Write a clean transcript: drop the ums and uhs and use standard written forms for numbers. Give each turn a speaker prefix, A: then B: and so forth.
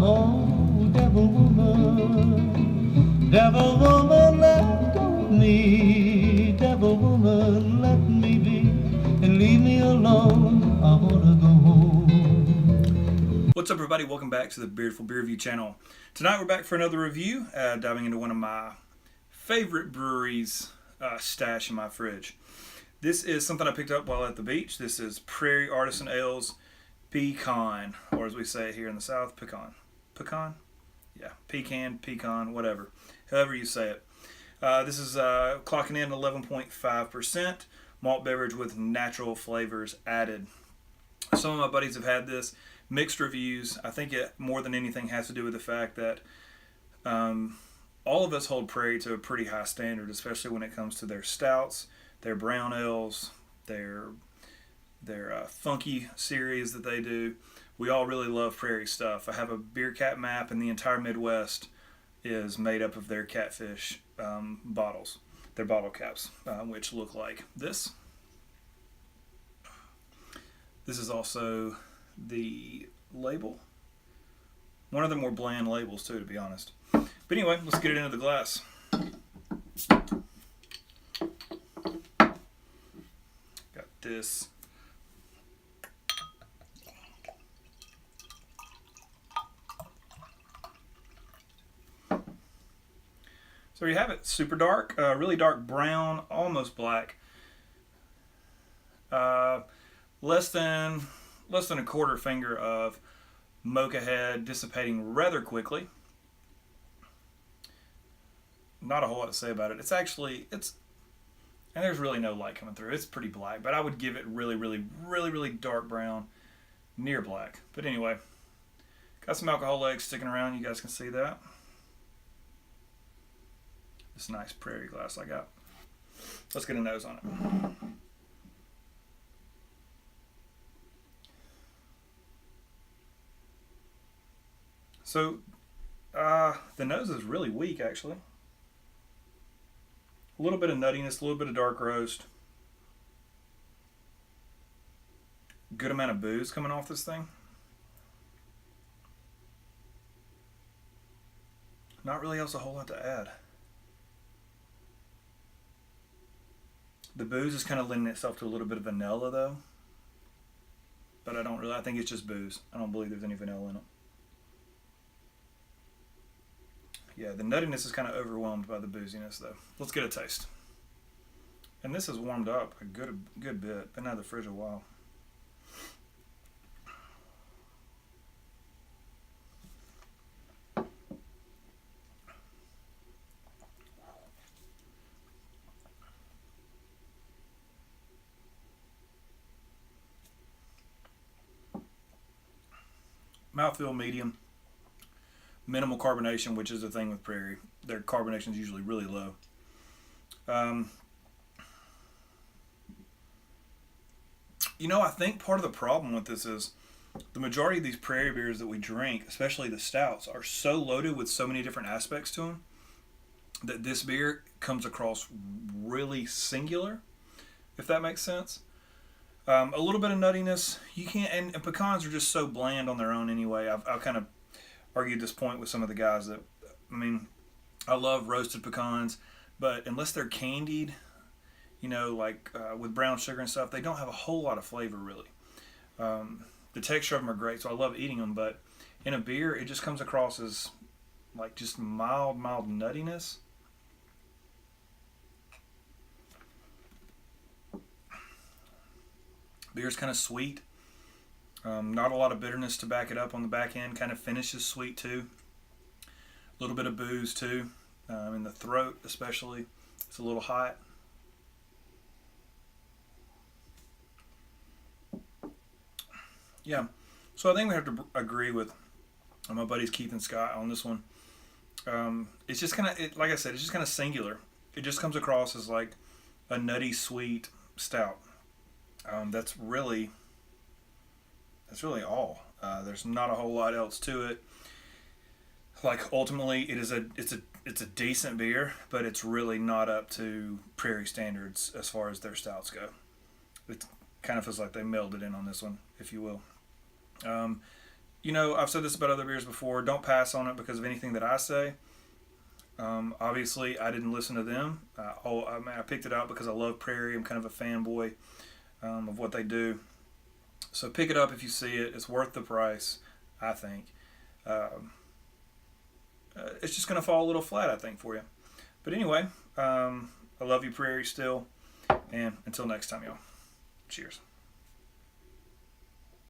A: Oh, devil woman, let go of me. Devil woman, let me be and leave me alone. I wanna go home.
B: What's up, everybody? Welcome back to the Beardful Beer Review channel. Tonight we're back for another review, diving into one of my favorite breweries stash in my fridge. This is something I picked up while at the beach. This is Prairie Artisan Ales Pecan, or as we say here in the South, pecan. Pecan? Yeah, pecan, whatever. However you say it. This is clocking in 11.5% malt beverage with natural flavors added. Some of my buddies have had this. Mixed reviews. I think it more than anything has to do with the fact that all of us hold Prairie to a pretty high standard, especially when it comes to their stouts, their brown ales, their funky series that they do. We all really love Prairie stuff. I have a beer cap map, and the entire Midwest is made up of their catfish bottles, their bottle caps, which look like this. This is also the label. One of the more bland labels too, to be honest. But anyway, let's get it into the glass. Got this. So you have it, super dark, really dark brown, almost black. Less than a quarter finger of mocha head, dissipating rather quickly. Not a whole lot to say about it. And there's really no light coming through. It's pretty black, but I would give it really dark brown, near black. But anyway, got some alcohol legs sticking around. You guys can see that. This nice Prairie glass I got. Let's get a nose on it. So, the nose is really weak, actually. A little bit of nuttiness, a little bit of dark roast. Good amount of booze coming off this thing. Not really else a whole lot to add. The booze is kind of lending itself to a little bit of vanilla, though. But I think it's just booze. I don't believe there's any vanilla in it. Yeah, the nuttiness is kind of overwhelmed by the booziness, though. Let's get a taste. And this has warmed up a good bit. Been out of the fridge a while. Mouthfeel medium. Minimal carbonation, which is the thing with Prairie. Their carbonation is usually really low. I think part of the problem with this is the majority of these Prairie beers that we drink, especially the stouts, are so loaded with so many different aspects to them that this beer comes across really singular, if that makes sense. A little bit of nuttiness. You can't, and pecans are just so bland on their own anyway. I've kind of argued this point with some of the guys that, I love roasted pecans, but unless they're candied, with brown sugar and stuff, they don't have a whole lot of flavor really. The texture of them are great, so I love eating them, but in a beer, it just comes across as like just mild nuttiness. Beer's kind of sweet. Not a lot of bitterness to back it up on the back end. Kind of finishes sweet too. A little bit of booze too. In the throat especially. It's a little hot. Yeah. So I think we have to agree with my buddies Keith and Scott on this one. It's just kind of, like I said, it's just kind of singular. It just comes across as like a nutty sweet stout. That's really all. There's not a whole lot else to it. Like ultimately, it's a decent beer, but it's really not up to Prairie standards as far as their stouts go. It kind of feels like they melded in on this one, if you will. I've said this about other beers before. Don't pass on it because of anything that I say. Obviously, I didn't listen to them. I picked it out because I love Prairie. I'm kind of a fanboy of what they do. So pick it up if you see it. It's worth the price, I think. It's just going to fall a little flat, I think, for you. But anyway, I love you, Prairie, still. And until next time, y'all. Cheers.